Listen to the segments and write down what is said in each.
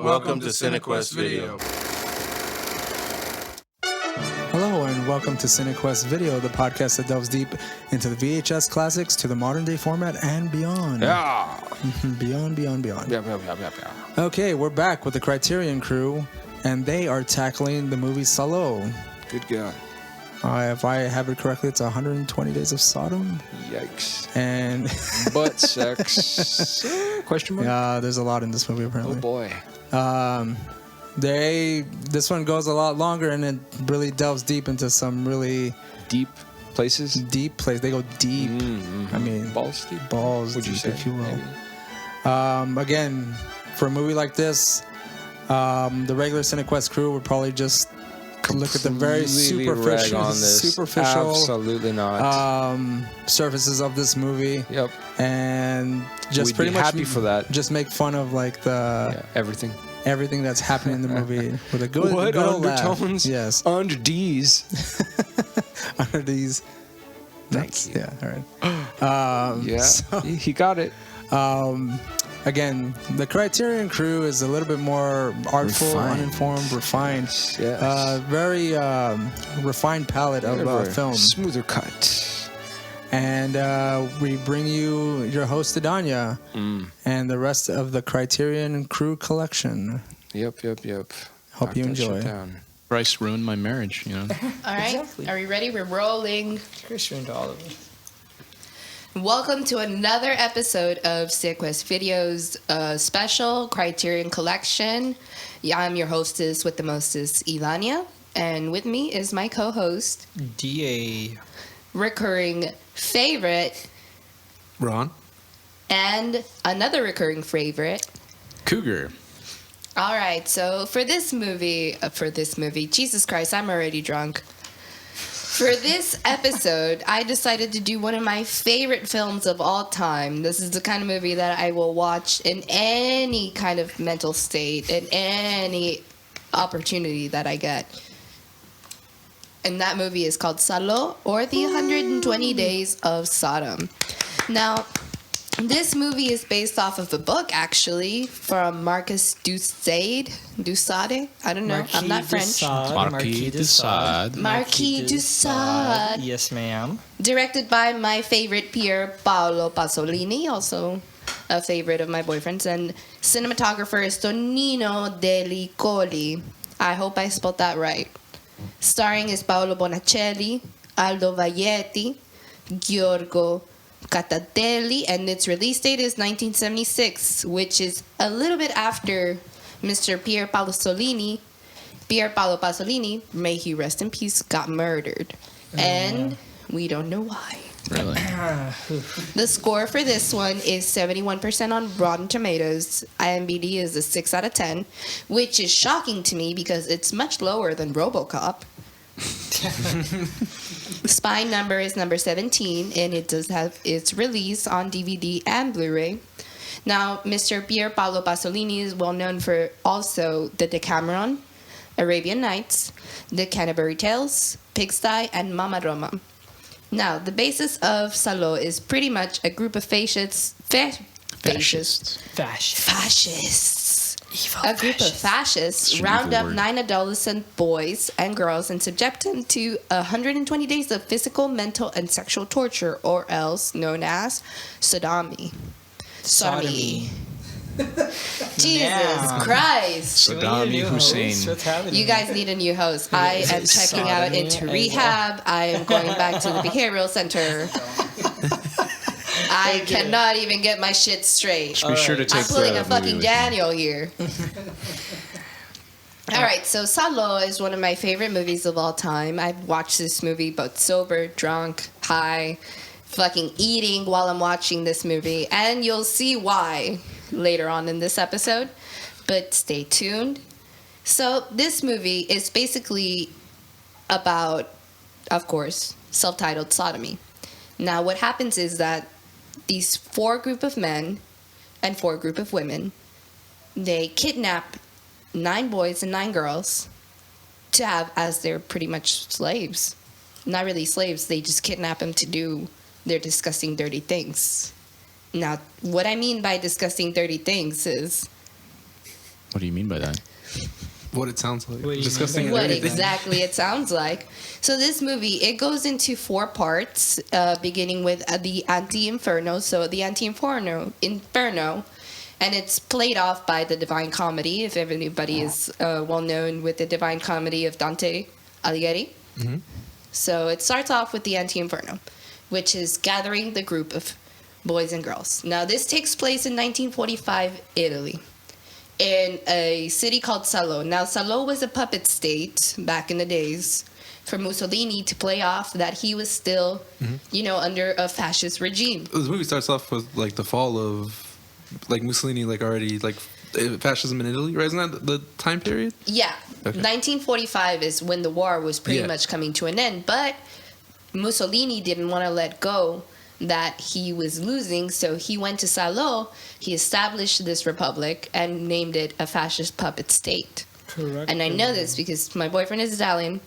Welcome to CineQuest Video. Hello and welcome to CineQuest Video, the podcast that delves deep into the VHS classics to the modern day format and beyond. Yeah. Beyond. Yeah. Okay, we're back with the Criterion crew, and they are tackling the movie Salo. Good God. If I have it correctly, it's 120 Days of Sodom. Yikes. And Butt sex. Question mark? yeah, there's a lot in this movie apparently. Oh boy. This one goes a lot longer, and it really delves deep into some really Deep places? deep place. They go deep. Mm-hmm. I mean, Balls deep? balls Would deep, you say? if you will. Maybe? Again, for a movie like this, the regular CineQuest crew would probably just look at the very Completely rag on this. superficial Absolutely not. surfaces of this movie. Yep. And just We'd pretty be much happy for that. Just make fun of like Everything. everything that's happening in the movie with a good, What good old undertones? laugh. Yes. Under D's. Under these. Thank you. Yeah. All right. Yeah. So, He got it. again, the Criterion crew is a little bit more artful, Refined. uninformed, refined. Yes. Very refined palette of Whatever. film. Smoother cut. And we bring you your host, Idanya, and the rest of the Criterion crew collection. Yep. Hope Knock you that enjoy. shit down. Bryce ruined my marriage, you know. All right, Exactly. Are we ready? We're rolling. Chris ruined all of it. Welcome to another episode of CineQuest Video's special Criterion Collection. Yeah, I'm your hostess with the mostest, Idanya, and with me is my co-host, DA. recurring favorite, Ron? and another recurring favorite. Cougar. All right, so for this movie, Jesus Christ, I'm already drunk. For this episode, I decided to do one of my favorite films of all time. This is the kind of movie that I will watch in any kind of mental state, in any opportunity that I get. And that movie is called Salo, or The 120 Days of Sodom. Now, this movie is based off of a book, actually, from Marcus de Sade. I don't know. I'm not French. Marquis de Sade. Marquis de Sade. Yes, ma'am. Directed by my favorite Pier Paolo Pasolini, also a favorite of my boyfriend's. And cinematographer is Tonino Deli Colli. I hope I spelled that right. Starring is Paolo Bonacelli, Aldo Vaglietti, Giorgio Catatelli, and its release date is 1976, which is a little bit after Mr. Pier Paolo Pasolini, may he rest in peace, got murdered. And we don't know why. Really? The score for this one is 71% on Rotten Tomatoes. IMDb is a 6 out of 10, which is shocking to me because it's much lower than RoboCop. Spine number is number 17, and it does have its release on DVD and Blu-ray. Now, Mr. Pier Paolo Pasolini is well known for also the Decameron, Arabian Nights, The Canterbury Tales, Pigsty, and Mama Roma. Now, the basis of Salo is pretty much a group of fascists. Evil A group of fascists It's an round evil up word. 9 adolescent boys and girls and subject them to 120 days of physical, mental, and sexual torture, or else known as Sodomy. Sodomy. Jesus Yeah. Christ. Saddam Hussein. What's happening? You guys need a new host. I am checking out Sodomy into and- rehab. I am going back to the behavioral center. I cannot even get my shit straight. Be sure to I'm take pulling the a fucking movie with Daniel here. All right, so Salo is one of my favorite movies of all time. I've watched this movie both sober, drunk, high, fucking eating while I'm watching this movie. And you'll see why later on in this episode. But stay tuned. So this movie is basically about, of course, self-titled sodomy. Now what happens is that these 4 group of men and 4 group of women, they kidnap 9 boys and 9 girls to have as their pretty much slaves. Not really slaves, they just kidnap them to do their disgusting, dirty things. Now, what I mean by disgusting, dirty things is What do you mean by that? What it sounds like. What do you Disgusting. mean and What everything. exactly it sounds like. So this movie, it goes into 4 parts, beginning with the Anti-Inferno. So the Anti-Inferno, and it's played off by the Divine Comedy, if anybody is well known with the Divine Comedy of Dante Alighieri. Mhm. So it starts off with the Anti-Inferno, which is gathering the group of boys and girls. Now this takes place in 1945 Italy, in a city called Salo. Now, Salo was a puppet state back in the days for Mussolini to play off that he was still, under a fascist regime. This movie starts off with like the fall of like Mussolini, like already like fascism in Italy, right? Isn't that the time period? Yeah, Okay. 1945 is when the war was pretty Yeah. much coming to an end, but Mussolini didn't want to let go that he was losing, so he went to Salo, he established this republic and named it a fascist puppet state. Correct. And I know this because my boyfriend is Italian,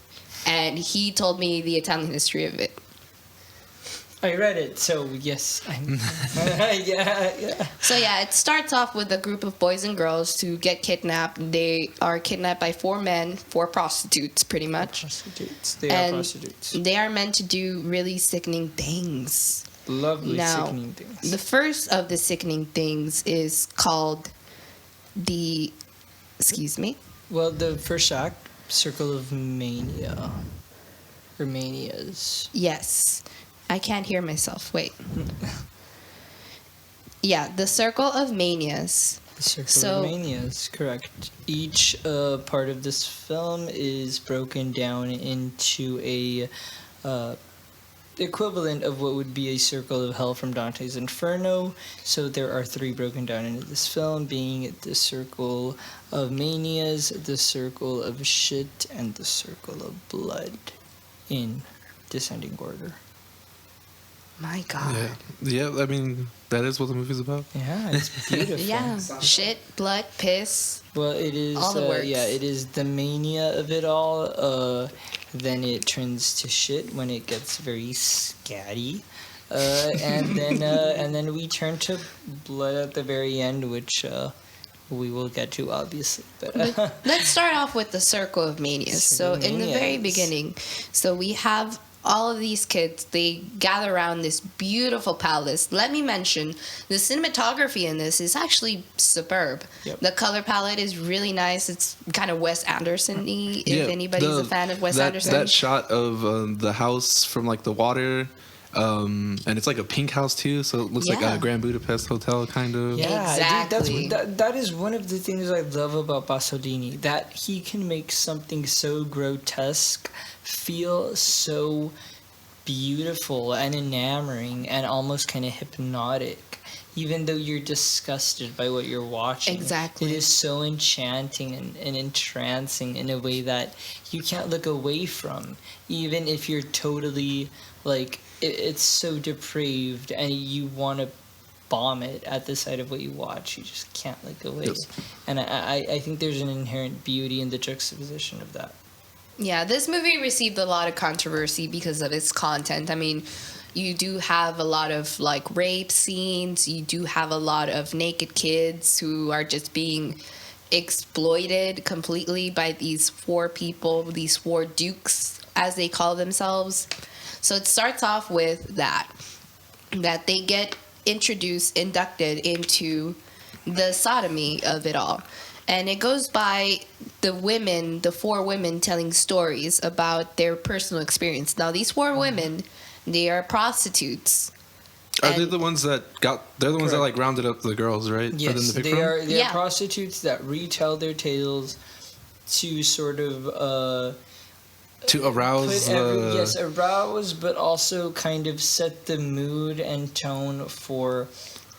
and he told me the Italian history of it. I read it, so yes. Yeah. So yeah, it starts off with a group of boys and girls who get kidnapped. They are kidnapped by 4 men, 4 prostitutes, pretty much. Prostitutes. They And are prostitutes. they are meant to do really sickening things. Lovely, Now, sickening things. the first of the sickening things is called the... Excuse me? Well, the first act, Circle of Mania. Or Manias. Yes. I can't hear myself. Wait. Yeah, the Circle of Manias. The Circle So- of Manias, correct. Each part of this film is broken down into a equivalent of what would be a circle of hell from Dante's Inferno. So there are 3 broken down into this film, being the Circle of Manias, the Circle of Shit, and the Circle of Blood in descending order. My God. Yeah. I mean, that is what the movie's about. Yeah, it's beautiful. Yeah. Shit, blood, piss. Well, it is. All the works. Yeah, it is the mania of it all. Then it turns to shit when it gets very scatty, and then we turn to blood at the very end, which we will get to obviously. But Let's start off with the Circle of Manias. So, Circle of in the very Manias. beginning, so we have all of these kids. They gather around this beautiful palace. Let me mention the cinematography in this is actually superb. Yep. The color palette is really nice. It's kind of Wes Anderson-y, if anybody's a fan of Wes Anderson. That shot of the house from like the water, and it's like a pink house too, so it looks like Yeah. a Grand Budapest Hotel kind of. yeah, Exactly. dude, that is one of the things I love about Pasolini, that he can make something so grotesque feel so beautiful and enamoring and almost kind of hypnotic, even though you're disgusted by what you're watching. Exactly. It is so enchanting and entrancing in a way that you can't look away from, even if you're totally like it's so depraved and you want to vomit at the sight of what you watch. You just can't look away. Yes. And I think there's an inherent beauty in the juxtaposition of that. Yeah, this movie received a lot of controversy because of its content. I mean, you do have a lot of like rape scenes. You do have a lot of naked kids who are just being exploited completely by these 4 people, these 4 dukes, as they call themselves. So it starts off with that they get inducted into the sodomy of it all. And it goes by the 4 women telling stories about their personal experience. Now, these 4 women, they are prostitutes. Are they And- the ones that they're the ones that Correct. like rounded up the girls, right? Yes, In the pick they room? are. They Yeah. are prostitutes that retell their tales to sort of To arouse arouse, but also kind of set the mood and tone for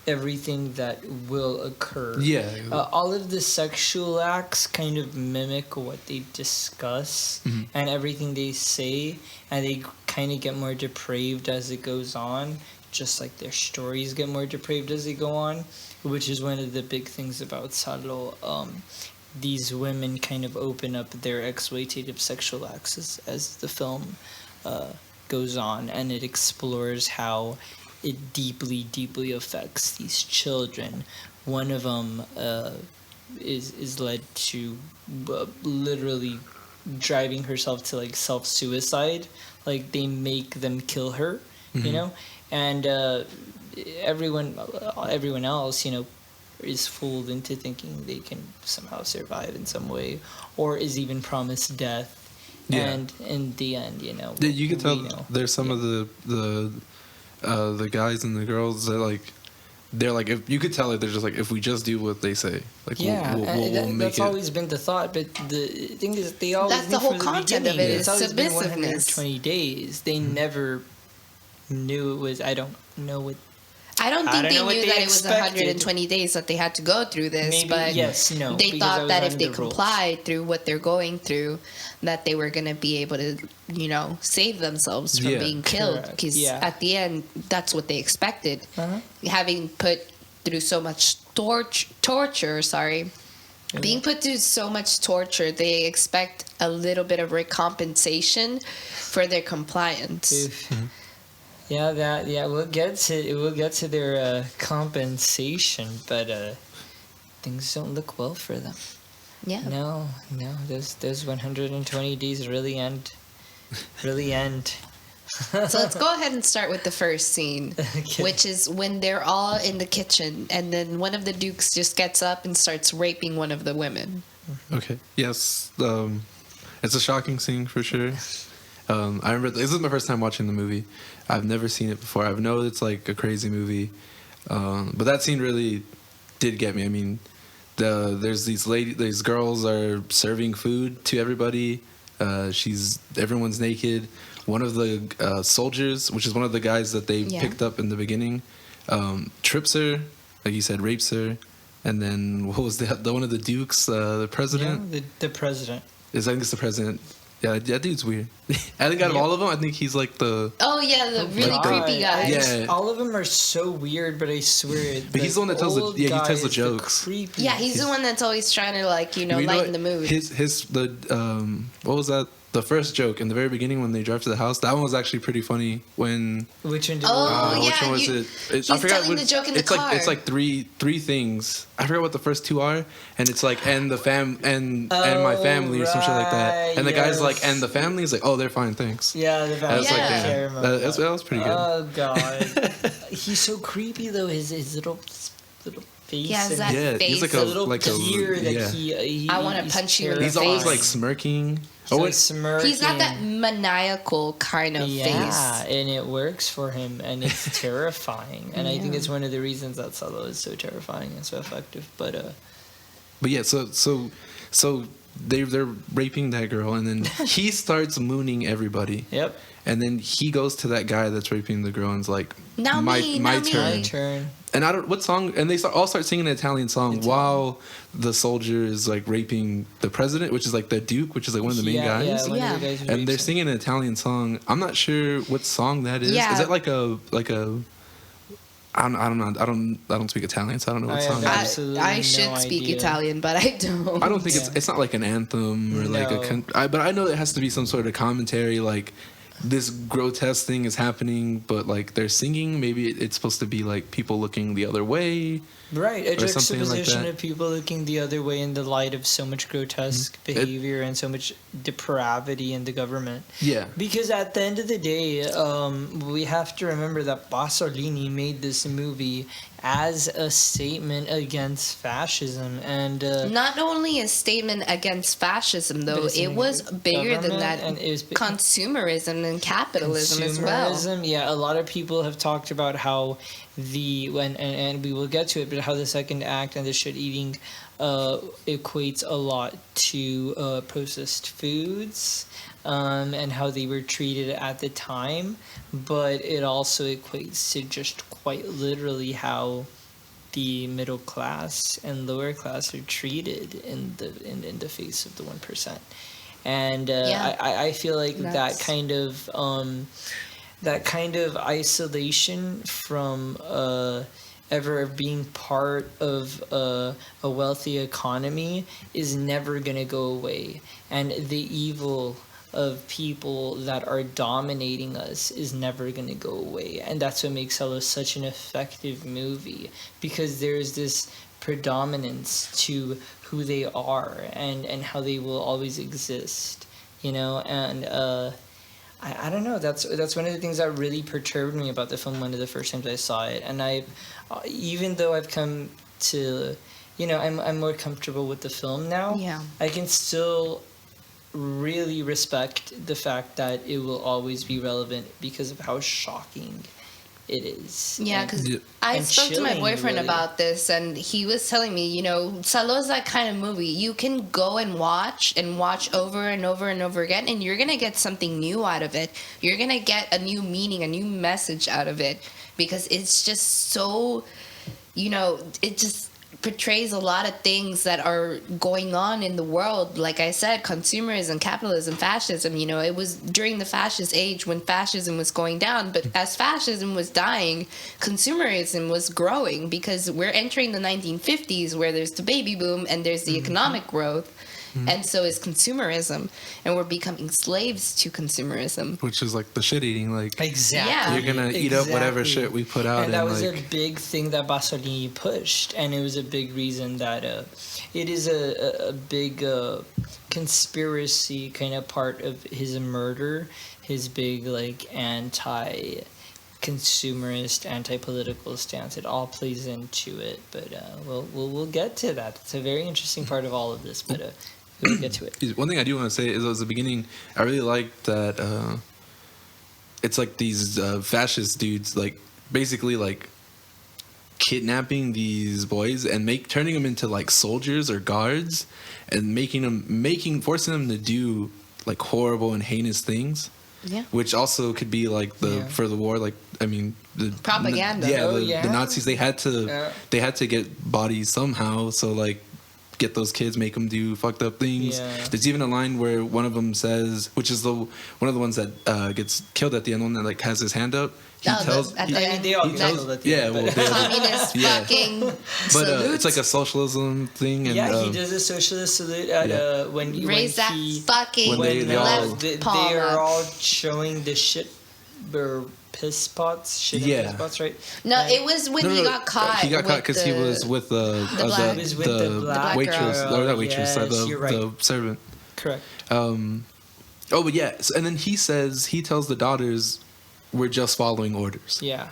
everything that will occur. Yeah. All of the sexual acts kind of mimic what they discuss and everything they say, and they kind of get more depraved as it goes on, just like their stories get more depraved as they go on, which is one of the big things about Salo. These women kind of open up their exploitative sexual acts as the film goes on, and it explores how it deeply, deeply affects these children. One of them is led to literally driving herself to like self-suicide. Like they make them kill her, you know, and everyone else, you know, is fooled into thinking they can somehow survive in some way, or is even promised death. Yeah. And in the end, you know, Yeah, you can tell we know. there's some of the guys and the girls that like they're like, if you could tell it, they're just like, if we just do what they say, like Yeah, we'll make that's it. always been the thought. But the thing is, they always That's knew the whole from content of beginning. it, It's is always been submissiveness. 120 days. They never knew it was. I don't know what. I don't think don't they know what knew they that it was expected. 120 days that they had to go through this, Maybe but yes, no. they because thought that was if they under the rules. complied through what they're going through, that they were going to be able to, you know, save themselves from Yeah. being killed. Correct. Because Yeah. at the end, that's what they expected. Uh-huh. Having put through so much torture, being put through so much torture, they expect a little bit of recompensation for their compliance. Oof. Yeah, we'll get to their compensation, but things don't look well for them. Yeah. No, those 120 days really end. So let's go ahead and start with the first scene, Okay. which is when they're all in the kitchen, and then one of the dukes just gets up and starts raping one of the women. Okay. Yes. It's a shocking scene for sure. I remember this is my first time watching the movie. I've never seen it before. I know it's like a crazy movie, but that scene really did get me. I mean, there's these girls are serving food to everybody. Everyone's naked. One of the soldiers, which is one of the guys that they picked up in the beginning, trips her, like you said, rapes her, and then what was the one of the dukes, the president? Yeah, the president. I think it's the president. Yeah, that dude's weird. I think out of all of them, I think he's like the. Oh yeah, the really God. creepy guy. Yeah. All of them are so weird, but I swear. But he's the one that tells the- old yeah, he guy tells the is jokes. creepy. Yeah, he's the one that's always trying to You know lighten what? the mood. What was that? The first joke in the very beginning when they drive to the house. That one was actually pretty funny. When Which one did Oh, we yeah, which one was you- it? he's telling the joke in the it's car. Like it's like three things. I forgot what the first two are, and it's like and my family or some shit like that. And the guy's like and the family is like, oh, they're fine, thanks. Yeah, the That was Yeah. like I damn. remember That was pretty good. Oh god, he's so creepy though. His little face. He has and that Yeah, face. he's like the a little tear that yeah. he. I wanna he's punch you in the He's always face. like smirking. He's Oh, like wait. smirking. He's got that maniacal kind of Yeah, face. and it works for him, and it's terrifying. And I think Yeah. it's one of the reasons that Salo is so terrifying and so effective. But yeah, so they're raping that girl, and then he starts mooning everybody. yep, And then he goes to that guy that's raping the girl and is like, Now my me, now me." turn. my turn. And I don't what song. And they all start singing an Italian song while the soldier is like raping the president, which is like the Duke, which is like one of the main guys. Yeah, one of Yeah. the guys who And they're rapes him. singing an Italian song. I'm not sure what song that is. Yeah. Is that like a I don't speak Italian, so I don't know what I have song no it is. Absolutely I should speak idea. Italian, but I don't. I don't think Yeah. it's not like an anthem or like No. but I know it has to be some sort of commentary, like this grotesque thing is happening, but like they're singing. Maybe it's supposed to be like people looking the other way. Right, a or something like juxtaposition that. of people looking the other way in the light of so much grotesque behavior and so much depravity in the government. Yeah. Because at the end of the day, we have to remember that Pasolini made this movie as a statement against fascism, and Not only a statement against fascism, though, But it's it in was bigger than government, that. and it was Consumerism and capitalism as well. consumerism. Yeah, a lot of people have talked about how and we will get to it, but how the second act and the shit eating equates a lot to processed foods. And how they were treated at the time, but it also equates to just quite literally how the middle class and lower class are treated in the face of the 1%. And Yeah. I feel like That's- that kind of isolation from ever being part of a wealthy economy is never going to go away, and the evil of people that are dominating us is never going to go away. And that's what makes Salo such an effective movie, because there's this predominance to who they are and how they will always exist, you know. And I don't know, that's one of the things that really perturbed me about the film one of the first times I saw it. And I, even though I've come to, you know, I'm more comfortable with the film now, Yeah. I can still really respect the fact that it will always be relevant because of how shocking it is. Yeah, And- because I and spoke to my chilling, boyfriend really. about this, and he was telling me, you know, Salo is that kind of movie. You can go and watch over and over and over again, and you're going to get something new out of it. You're going to get a new meaning, a new message out of it, because it's just so, you know, it just portrays a lot of things that are going on in the world. Like I said, consumerism, capitalism, fascism, you know, it was during the fascist age when fascism was going down, but as fascism was dying, consumerism was growing, because we're entering the 1950s where there's the baby boom and there's the economic growth. And so is consumerism, and we're becoming slaves to consumerism. Which is like the shit eating. Like Exactly. Yeah. you're gonna eat up whatever shit we put out. And that was like, a big thing that Bassolini pushed, and it was a big reason that it is a big conspiracy kind of part of his murder, his big like anti-consumerist, anti-political stance. It all plays into it, but we'll get to that. It's a very interesting part of all of this, but we'll get to it. one thing I do want to say is, at the beginning, I really liked that it's like these fascist dudes, like basically like kidnapping these boys and turning them into like soldiers or guards, and forcing them to do like horrible and heinous things. Yeah. Which also could be like for the war, like I mean the Propaganda. the Nazis, they had to get bodies somehow, so like get those kids, make them do fucked up things. Yeah. There's even a line where one of them says, which is one of the ones that gets killed at the end, one that like has his hand up. He tells, at he- the I mean, they all he get tells- killed at the yeah, end, well, but- they- Communist Yeah. fucking but salute. it's like a socialism thing, and Yeah, he does a socialist salute at when Raise that he fucking when they all- left they palm are up. all showing the shit or piss spots, shit and Yeah. piss spots, right? No, And- it was when he got caught. He got caught because he with was with the black- He was with the black waitress, girl. or not waitress, Yes, you're right. the servant. Correct. But yeah, and then he tells the daughters, "We're just following orders." Yeah.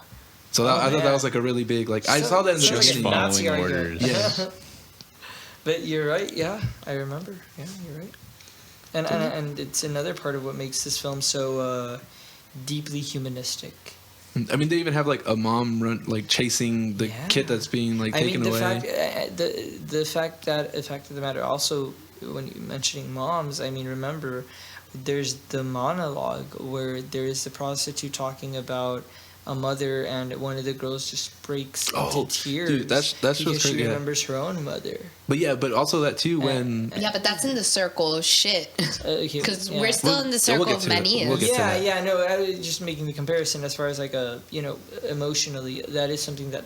So I thought that was like a really big, like I saw that in the Sounds like a beginning. Nazi Following argument. orders. Yeah. But you're right. Yeah, I remember. Yeah, you're right. And it's another part of what makes this film so deeply humanistic. I mean, they even have like a mom chasing the Yeah. kid that's being like I taken mean, away. the fact of the matter. Also, when you're mentioning moms, I mean, remember, there's the monologue where there is the prostitute talking about a mother, and one of the girls just breaks into tears. dude, that's because what's she crazy. Yeah. remembers her own mother. But also that too when Yeah, but that's in the circle of shit. Because we're still in the We'll circle get of to it. Manias. We'll get to that. Yeah, no, I was just making the comparison as far as like emotionally, that is something that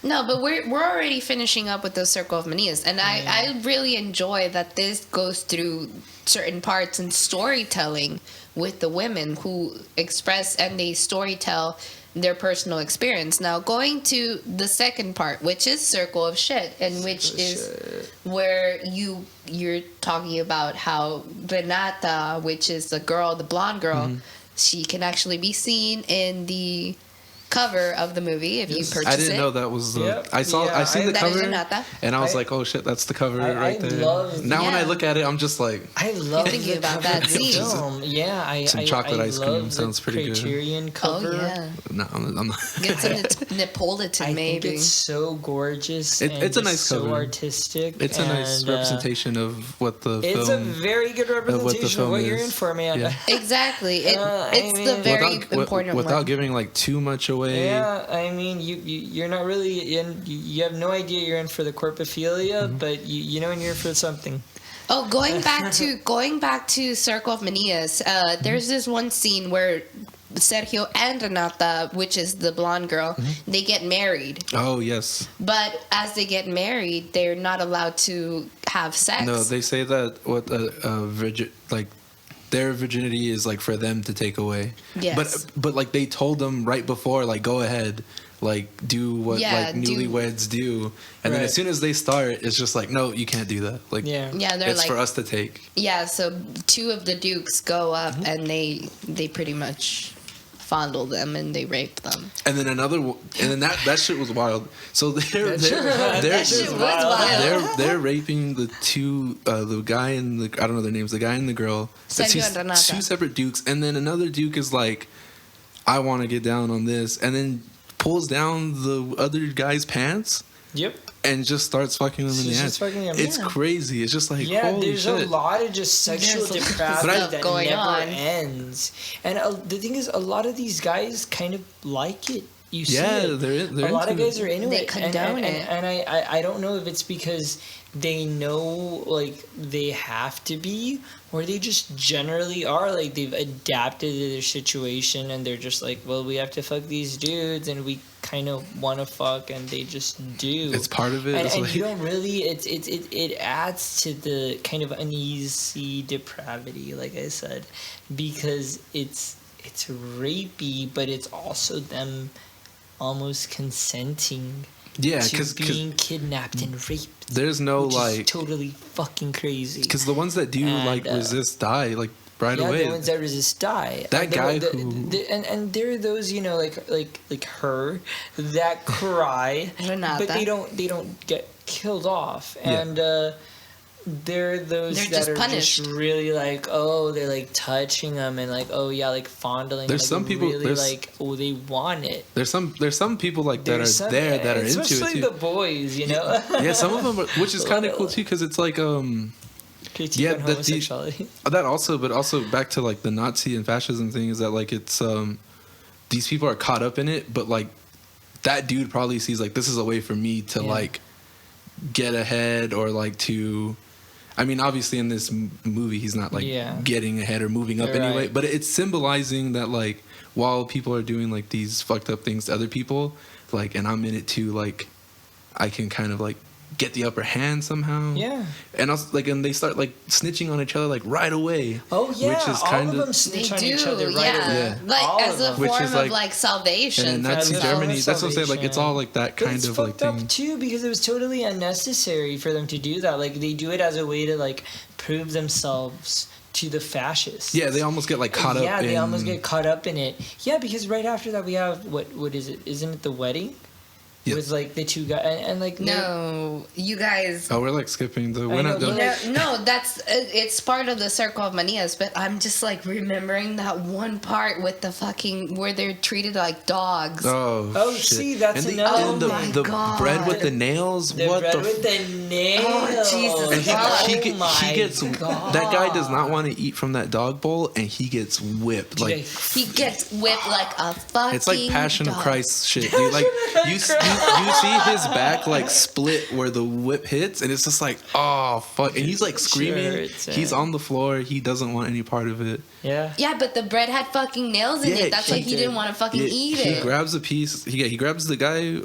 No, but we're already finishing up with the circle of Manias, and I really enjoy that this goes through certain parts in storytelling with the women who express and they storytell their personal experience. Now, going to the second part, which is circle of shit, and which is where you're talking about how Renata, which is the blonde girl, she can actually be seen in the cover of the movie if you purchase it. I didn't know that was the. Yep. I seen the That is cover, Renata. and I was I- like, "Oh shit, that's the cover I right there." love- Now when I Yeah. look at it, I'm just like, I love thinking the about cover that of the scene. film. Yeah, Some I chocolate ice cream love the sounds pretty good. Criterion cover. Oh yeah, "No, I'm not." get some Neapolitan I maybe. think it's so gorgeous. It's and a just nice so cover. artistic. It's a nice and, representation of what the It's a film. very good what the representation of film what you're is. in for, man. Yeah. Exactly. I It's mean, the very important without one. giving like too much away. Yeah, I mean, you're not really in. You have no idea you're in for the corpophilia, Mm-hmm. but you know you're in for something. Oh, going back to Circle of Manias, there's this one scene where Sergio and Renata, which is the blonde girl, they get married. Oh yes. But as they get married, they're not allowed to have sex. No, they say that their virginity is like for them to take away. Yes. But like they told them right before, like go ahead, like do what Yeah, like newlyweds do, and then Right. as soon as they start, it's just like, no, you can't do that. Like, Yeah. Yeah, they're it's like, for us to take. yeah. So 2 of the dukes go up Mm-hmm. and they pretty much fondle them and they rape them. And then another one, and then that shit was wild. So they're That shit was wild. they're raping the 2 the guy and the, I don't know their names, the guy and the girl. Sergio Two- and Renata. 2 separate dukes, and then another duke is like, I want to get down on this, and then pulls down the other guy's pants Yep. and just starts fucking them in the She's ass. just fucking him. It's Yeah. crazy. It's just like, Yeah, holy there's shit. a lot of just sexual There's a lot of depravity stuff that going never on. ends. And the thing is, a lot of these guys kind of like it. You see Yeah, it. they're a lot of into guys are into They it. condone it. And I don't know if it's because they know like they have to be, or they just generally are, like they've adapted to their situation and they're just like, well, we have to fuck these dudes and we kind of want to fuck, and they just do. It's part of it. And, It's and like- you don't really, it adds to the kind of uneasy depravity, like I said, because it's rapey, but it's also them almost consenting yeah, to because being kidnapped and raped. there's no which like, is totally fucking crazy. because the ones that do And, like resist die like right yeah, away. the ones that resist die. That And guy the, who- and there are those, you know, like her that cry, Renata. but they don't get killed off, Yeah. and there are those They're that just are punished. just really like, oh, they're like touching them and like, oh yeah, like fondling. There's like, some people- really there's- like, oh, they want it. There's some people like that There's are some- there that are into especially it too. the boys, you know. Yeah, some of them, which is kind of cool too, because it's like Critique Yeah, on that the- homosexuality. that also, but also back to like the Nazi and fascism thing, is that like it's these people are caught up in it, but like that dude probably sees like, this is a way for me to Yeah. like get ahead, or like to, I mean, obviously in this movie he's not like Yeah. getting ahead or moving up You're anyway, right. but it's symbolizing that like while people are doing like these fucked up things to other people, like, and I'm in it too, like I can kind of like get the upper hand somehow. Yeah. And also like, and they start like snitching on each other like right away. Oh yeah, Which is all kind of of- them snitch They on do, each other right yeah. away. Yeah. Like All as of a them. Which form is of like- like salvation. And in for Nazi That's themselves. Germany, that's what I'm saying. Like it's all like that But kind it's of like fucked thing. up too, because it was totally unnecessary for them to do that. Like they do it as a way to like prove themselves to the fascists. Yeah, they almost get like caught up. Yeah, they in, almost get caught up in it. Yeah, because right after that we have what is it? Isn't it the wedding? Yeah. With like the 2 guys and like they're- No, you guys. Oh, we're like skipping the. I We're know, not but, done. like- No, that's it's part of the circle of manias, but I'm just like remembering that one part with the fucking where they're treated like dogs. Oh, shit. see, that's and another and Oh my the God. bread with the nails. the what bread the? with the nails. Oh, Jesus And God. he gets God. that guy does not want to eat from that dog bowl, and he gets whipped. Like He gets whipped like a fucking. it's like Passion of dog. Christ shit, dude. Like you see his back like split where the whip hits, and it's just like, oh fuck, and he's like screaming. Hurts, He's yeah. on the floor. He doesn't want any part of it. Yeah. Yeah, but the bread had fucking nails in Yeah, it. That's he why he did. didn't want to fucking eat He it. grabs a piece. He grabs the guy.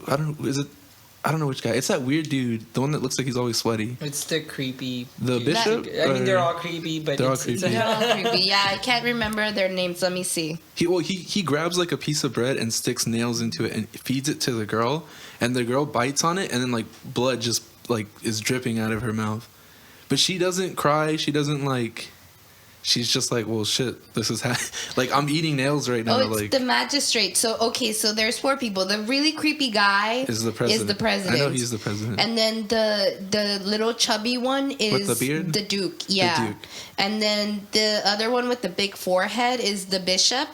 I don't know which guy. It's that weird dude, the one that looks like he's always sweaty. It's the creepy. The dude. bishop? I mean, they're Or- all creepy, but They're all it's creepy. They're all creepy. Yeah, I can't remember their names. Let me see. He grabs like a piece of bread and sticks nails into it and feeds it to the girl, and the girl bites on it, and then like blood just like is dripping out of her mouth. But she doesn't cry. She doesn't like. She's just like, well, shit. This is like I'm eating nails right now. Oh, it's like the magistrate. So okay, so there's 4 people. The really creepy guy is the president. I know he's the president. And then the little chubby one is With the beard? the duke. Yeah. Duke. And then the other one with the big forehead is the bishop.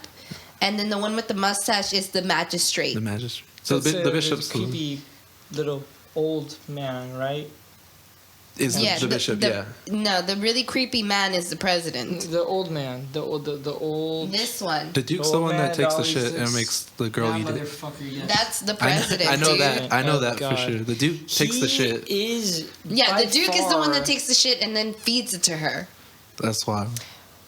And then the one with the mustache is the magistrate. The magistrate. So That's the bishop's the, creepy little old man, right? is the bishop. Yeah. No, the really creepy man is the president. The old man, the old. This one. The Duke's The the old one that man takes the always shit and looks- makes the girl eat it. motherfucker, yes. That's the I president. know, I know dude. that. I know Oh, that for God. sure. The Duke takes the shit. He is. Yeah, by the duke is the one that far- takes the shit and then feeds it to her. That's wild.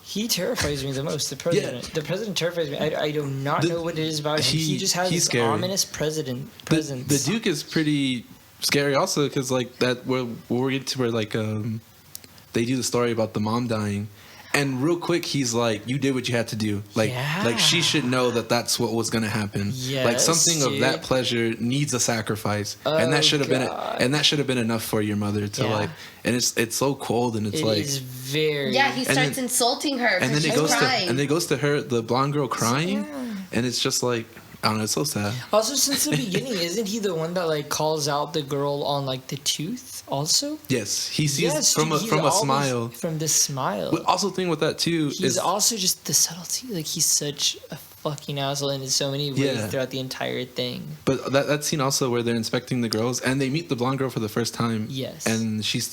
He terrifies me the most. The president. The president terrifies me. I do not The- know what it is about him. He just has he's this scary. ominous presence. The Duke is pretty scary also because like that where we get to where like they do the story about the mom dying, And real quick, he's like, "You did what you had to do. Like she should know that that's what was gonna happen. Like Yes, something of dude. that pleasure needs a sacrifice, and that should have been enough for your mother to Yeah. like. And it's so cold, and it's It like, is very. Yeah, he And starts then- insulting her and then because it she's goes crying. to her, the blonde girl crying, and it's just like, I don't know, it's so sad. Also, since the beginning, isn't he the one that like calls out the girl on like the tooth? Also, Yes, he sees yes, from dude, he's a always- smile. From the smile. But also, thing with that too He's is also just the subtlety. Like he's such a fucking asshole in so many ways Yeah. throughout the entire thing. But that scene also where they're inspecting the girls and they meet the blonde girl for the first time. Yes. And she's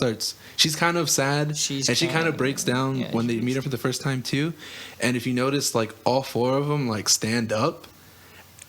kind of sad. She's and she kind of crying. breaks down Yeah, when they she meet her for the first time too. And if you notice, like all four of them like stand up.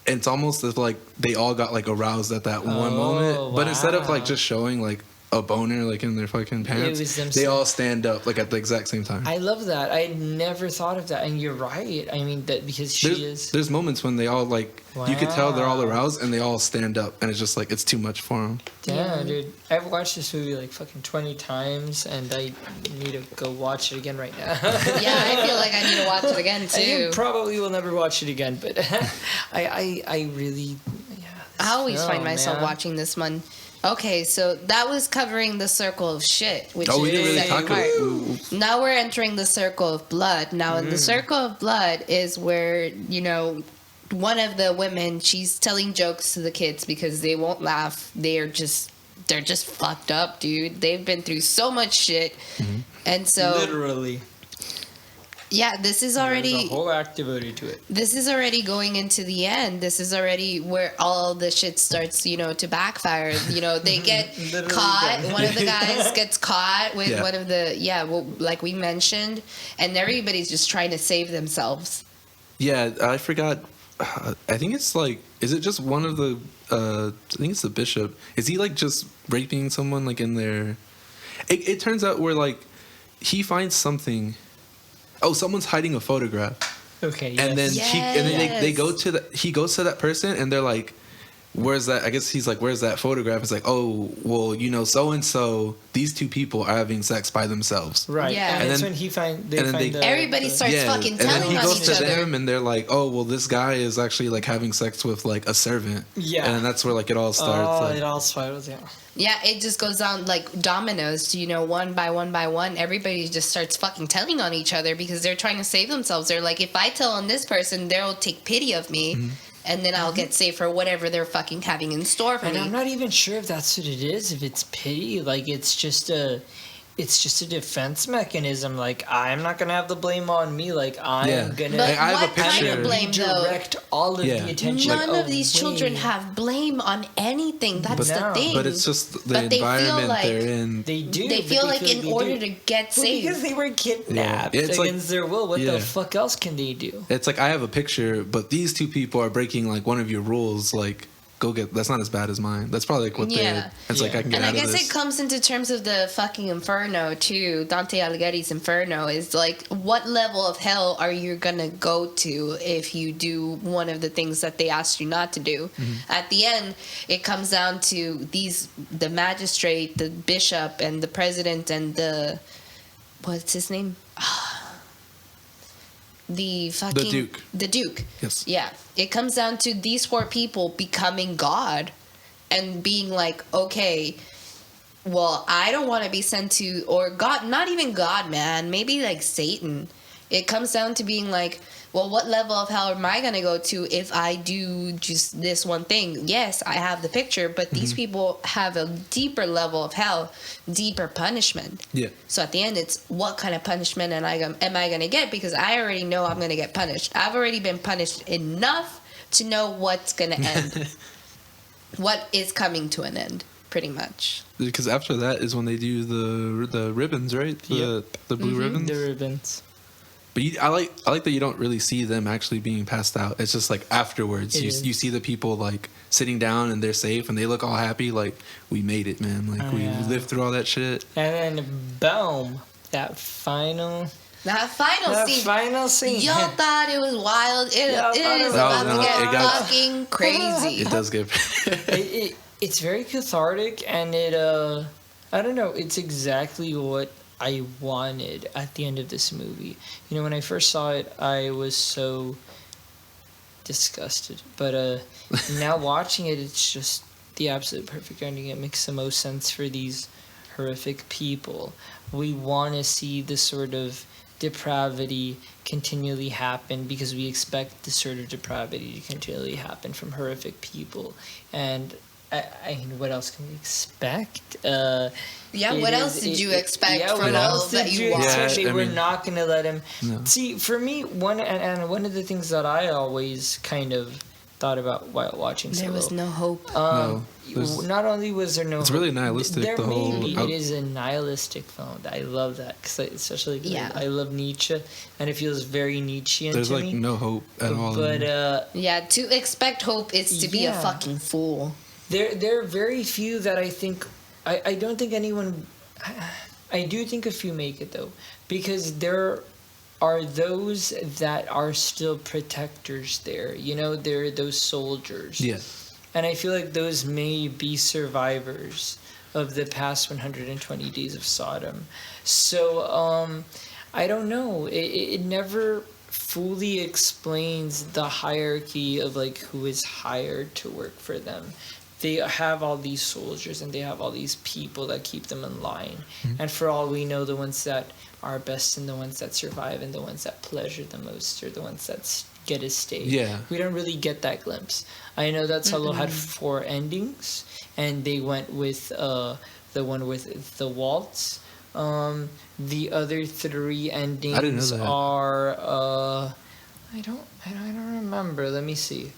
It's almost as like they all got like aroused at that one moment. But instead of like wow. just showing like a boner like in their fucking pants, was them they all stand up like at the exact same time. I love that. I never thought of that, and you're right. I mean that because she is. There's moments when they all like you could tell they're all Wow. aroused and they all stand up and it's just like it's too much for them. Damn, dude. I've watched this movie like fucking 20 times, and I need to go watch it again right now. Yeah, I feel like I need to watch it again I too. probably will never watch it again, but I really. Yeah, I always find film, myself man. watching this one. Okay, so that was covering the circle of shit, which Oh, we is didn't the really second talk part. about. Now we're entering the circle of blood. Now, in the circle of blood is where, you know, one of the women, she's telling jokes to the kids because they won't laugh. They're just fucked up, dude. They've been through so much shit. And so, Literally. yeah, this is There's already a whole act devoted to it. this is already going into the end. This is already where all the shit starts, you know, to backfire. You know, they get Literally caught. done. One of the guys gets caught with Yeah. one of the, well, like we mentioned, and everybody's just trying to save themselves. Yeah, I forgot. I think it's like, is it just one of the? I think it's the bishop. Is he like just raping someone like in their? It turns out where like he finds something. Oh, someone's hiding a photograph, Okay. and then they Yes. go to he goes to that person, and they're like, "Where's that?" I guess he's like, "Where's that photograph?" It's like, "Oh, well, you know, so and so. These two people are having sex by themselves." Right. Yeah. And, And it's then- when he find and then they- Everybody starts fucking and then telling he on goes each to other. them, and they're like, "Oh, well, this guy is actually like having sex with like a servant." Yeah. and that's where like it all starts. Oh, like, it all spirals, yeah. Yeah, it just goes down like dominoes, you know, one by one by one. Everybody just starts fucking telling on each other because they're trying to save themselves. They're like, if I tell on this person, they'll take pity of me, and then I'll get saved for whatever they're fucking having in store for And me. I'm not even sure if that's what it is. If it's pity, like it's just a defense mechanism. Like I'm not gonna have the blame on me. Like I'm Yeah. gonna. But I have a what kind picture. of blame, though? Redirect all of Yeah. the attention. None of these away. children have blame on anything. That's the No. thing. but it's just the But they feel environment like- they're in. They do. they but feel like in they order do. to get Well, because saved. they were kidnapped Yeah, it's like- against their will. What yeah. the fuck else can they do? It's like I have a picture, but these two people are breaking like one of your rules. Like, go get. That's not as bad as mine. That's probably like what Yeah. they're. It's like Yeah. I can get And I out of guess this. it comes into terms of the fucking Inferno too. Dante Alighieri's Inferno is like, what level of hell are you gonna go to if you do one of the things that they asked you not to do? At the end, it comes down to the magistrate, the bishop, and the president, and what's his name? The fucking Duke. The Duke. Yes. Yeah. It comes down to these four people becoming God and being like, okay, well, I don't want to be sent to, or God, not even God, man, maybe like Satan. It comes down to being like, well, what level of hell am I going to go to if I do just this one thing? Yes, I have the picture, but these people have a deeper level of hell, deeper punishment. Yeah. So at the end, it's what kind of punishment am I going to get? Because I already know I'm going to get punished. I've already been punished enough to know what's going to end. What is coming to an end, pretty much. Because after that is when they do the ribbons, right? The blue ribbons. The ribbons. But I like that you don't really see them actually being passed out. It's just like afterwards, It you is. see the people like sitting down and they're safe and they look all happy, like we made it, man. Like Oh, we yeah. lived through all that shit. And then boom, that final That final scene. Y'all thought it was wild. It Y'all thought is it about was- to get it got- fucking crazy. It does get. it's very cathartic, and it I don't know, it's exactly what I wanted at the end of this movie. You know, when I first saw it, I was so disgusted. But now watching it, it's just the absolute perfect ending. It makes the most sense for these horrific people. We want to see this sort of depravity continually happen because we expect this sort of depravity to continually happen from horrific people. And I mean, what else can we expect? What else did you expect from all that you watched? We're not going to let him... No. See, for me, one of the things that I always kind of thought about while watching Salo... There was no hope. Not only was there no it's hope... really nihilistic, there the whole... It is a nihilistic film. I love that, because especially I love Nietzsche, and it feels very Nietzschean There's to like me. no hope at all. But, to expect hope is to be a fucking fool. There are very few that I think... I don't think anyone... I do think a few make it, though. Because there are those that are still protectors there. You know, there are those soldiers. Yeah. And I feel like those may be survivors of the past 120 days of Sodom. So, I don't know. It never fully explains the hierarchy of, like, who is hired to work for them. They have all these soldiers and they have all these people that keep them in line. Mm-hmm. And for all we know, the ones that are best and the ones that survive and the ones that pleasure the most are the ones that get a stay. Yeah. We don't really get that glimpse. I know that Salo had 4 endings, and they went with the one with the waltz. The other 3 endings are I don't remember. Let me see.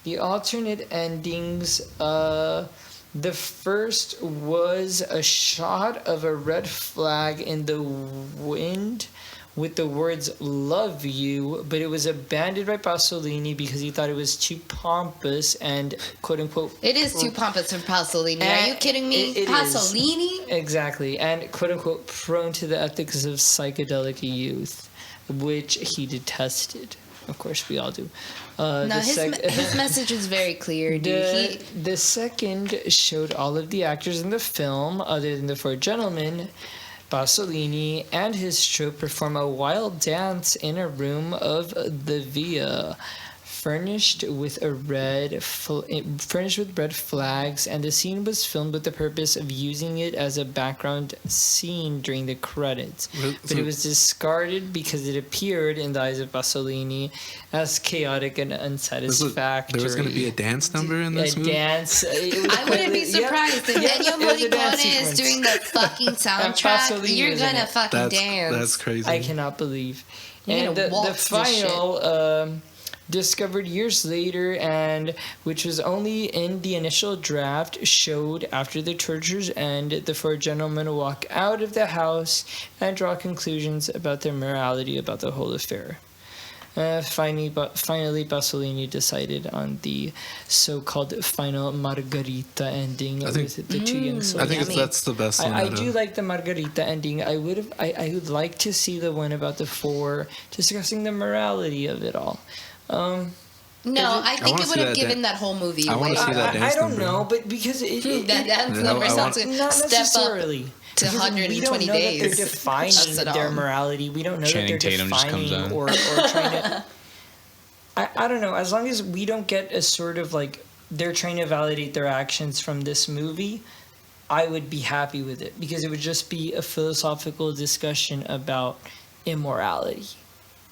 The alternate endings, the first was a shot of a red flag in the wind with the words "love you," but it was abandoned by Pasolini because he thought it was too pompous and quote-unquote... It is too pompous for Pasolini. Are you kidding me? It Pasolini? Is. Exactly. And quote-unquote prone to the ethics of psychedelic youth, which he detested. Of course, we all do. His message is very clear, dude. The second showed all of the actors in the film, other than the 4 gentlemen. Pasolini and his troupe perform a wild dance in a room of the Via, furnished with red flags, and the scene was filmed with the purpose of using it as a background scene during the credits. But it was discarded because it appeared in the eyes of Pasolini as chaotic and unsatisfactory. There was going to be a dance number in this movie? Dance. I wouldn't be surprised if Ennio Morricone is doing the fucking soundtrack. You're going to fucking dance. That's crazy. I cannot believe. And the final... discovered years later, and which was only in the initial draft, showed after the tortures end, the 4 gentlemen walk out of the house and draw conclusions about their morality about the whole affair. Finally, Pasolini decided on the so-called final Margarita ending with the 2 young soldiers. I think that's the best one. I do like the Margarita ending. I would like to see the one about the 4 discussing the morality of it all. I think it would have given that whole movie away. I want to see that dance I don't number. know, but because that dance number sounds good. Not necessarily. To 120 we don't know days. That they're defining their morality. We don't know Channing that they're Tatum defining or trying to... I don't know. As long as we don't get a sort of like they're trying to validate their actions from this movie, I would be happy with it because it would just be a philosophical discussion about immorality.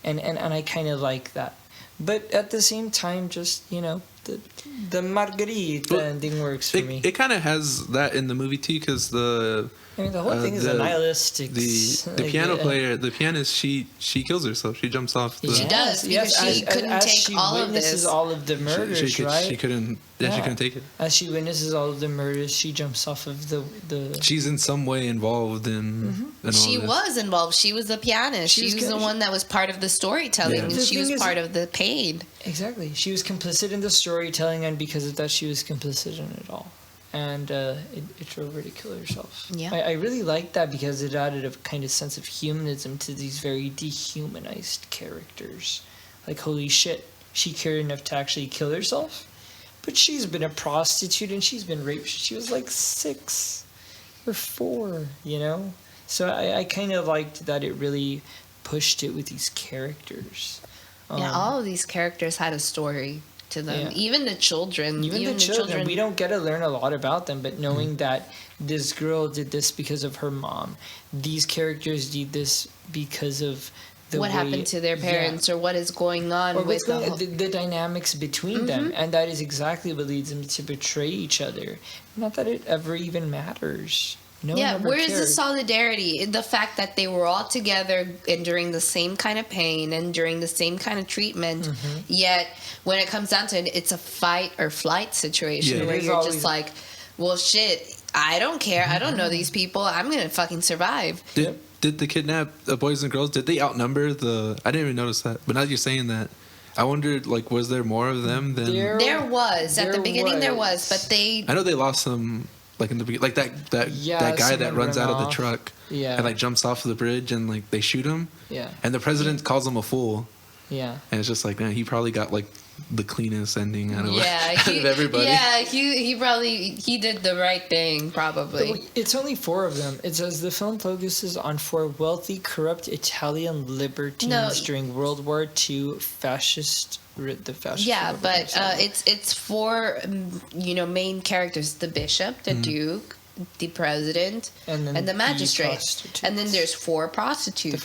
And I kind of like that. But at the same time, just, the Margarita ending works for me. It kind of has that in the movie, too, because the whole thing is a nihilistic. The piano player, the pianist, she kills herself. She jumps off the... She does, because she couldn't take all of this. She witnesses all of the murders, right? She couldn't take it. As she witnesses all of the murders, she jumps off of the... She's in some way involved in all She this. was involved. She was the pianist. She was the one that was part of the storytelling. Yeah. And she was part of the paid. Exactly. She was complicit in the storytelling, and because of that, she was complicit in it all. And it drove her to kill herself. Yeah. I really liked that because it added a kind of sense of humanism to these very dehumanized characters. Like, holy shit, she cared enough to actually kill herself? But she's been a prostitute and she's been raped. She was like 6. were 4, you know? So I kind of liked that it really pushed it with these characters. Yeah, all of these characters had a story to them. Yeah. Even the children. Even the children, we don't get to learn a lot about them, but knowing that this girl did this because of her mom, these characters did this because of what happened to their parents, or what is going on or with the dynamics between them, and that is exactly what leads them to betray each other. Not that it ever even matters. No one ever where is the cared. solidarity? The fact that they were all together enduring the same kind of pain and during the same kind of treatment, yet when it comes down to it, it's a fight or flight situation where you're just like, well, shit, I don't care. I don't know these people. I'm going to fucking survive. Did the kidnapped boys and girls, did they outnumber the... I didn't even notice that. But now that you're saying that, I wondered, like, was there more of them than... There was. At the beginning, there was. But they... I know they lost some... Like in the beginning, like that guy that runs out of the truck, and like jumps off the bridge, and like they shoot him, and the president calls him a fool, and it's just like, man, he probably got like the cleanest ending out of, out of everybody. Yeah, he probably did the right thing, probably. It's only 4 of them. It says the film focuses on 4 wealthy, corrupt Italian libertines during World War II the fascist. Yeah, but it's 4 main characters: the bishop, the duke, the president, and the magistrate, and then there's 4 prostitutes.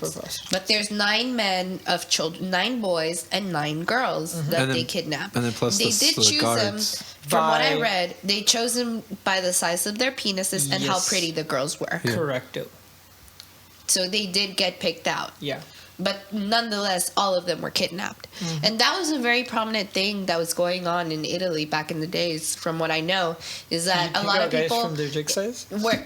But there's 9 men of children, 9 boys, and 9 girls that they kidnapped. And then plus they did choose guards. them. From what I read, they chose them by the size of their penises and how pretty the girls were. Yeah. Correcto. So they did get picked out. Yeah. But nonetheless, all of them were kidnapped. And that was a very prominent thing that was going on in Italy back in the days, from what I know, is that a lot of people... guys from their dick size? Were,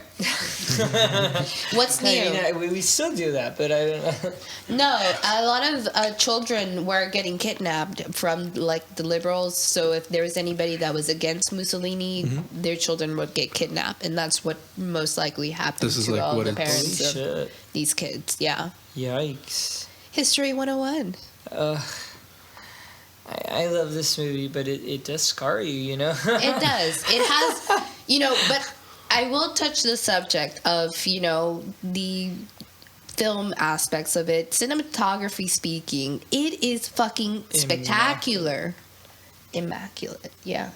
what's new? I mean, we still do that, but I don't know. No, a lot of children were getting kidnapped from, like, the liberals. So if there was anybody that was against Mussolini, their children would get kidnapped. And that's what most likely happened to like all the parents of these kids. Yeah. Yikes. History 101. I love this movie, but it does scar you, you know? It does. It has, but I will touch the subject of, the film aspects of it. Cinematography speaking, it is fucking spectacular. Immaculate, yeah.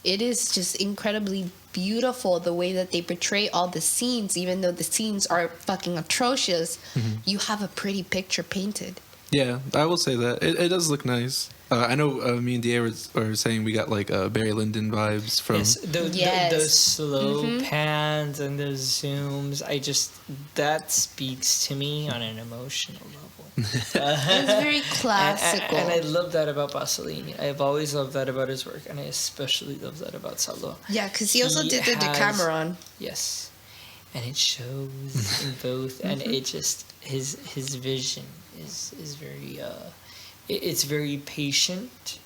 It is just incredibly beautiful the way that they portray all the scenes. Even though the scenes are fucking atrocious, you have a pretty picture painted. Yeah, I will say that. It does look nice. I know me and DA were saying we got like Barry Lyndon vibes from... Those slow pans and those zooms. That speaks to me on an emotional level. It's very classical. And I love that about Pasolini. I've always loved that about his work, and I especially love that about Salo. Yeah, because he also did the Decameron. Yes. And it shows in both, and it just... His vision is very... it's very patient,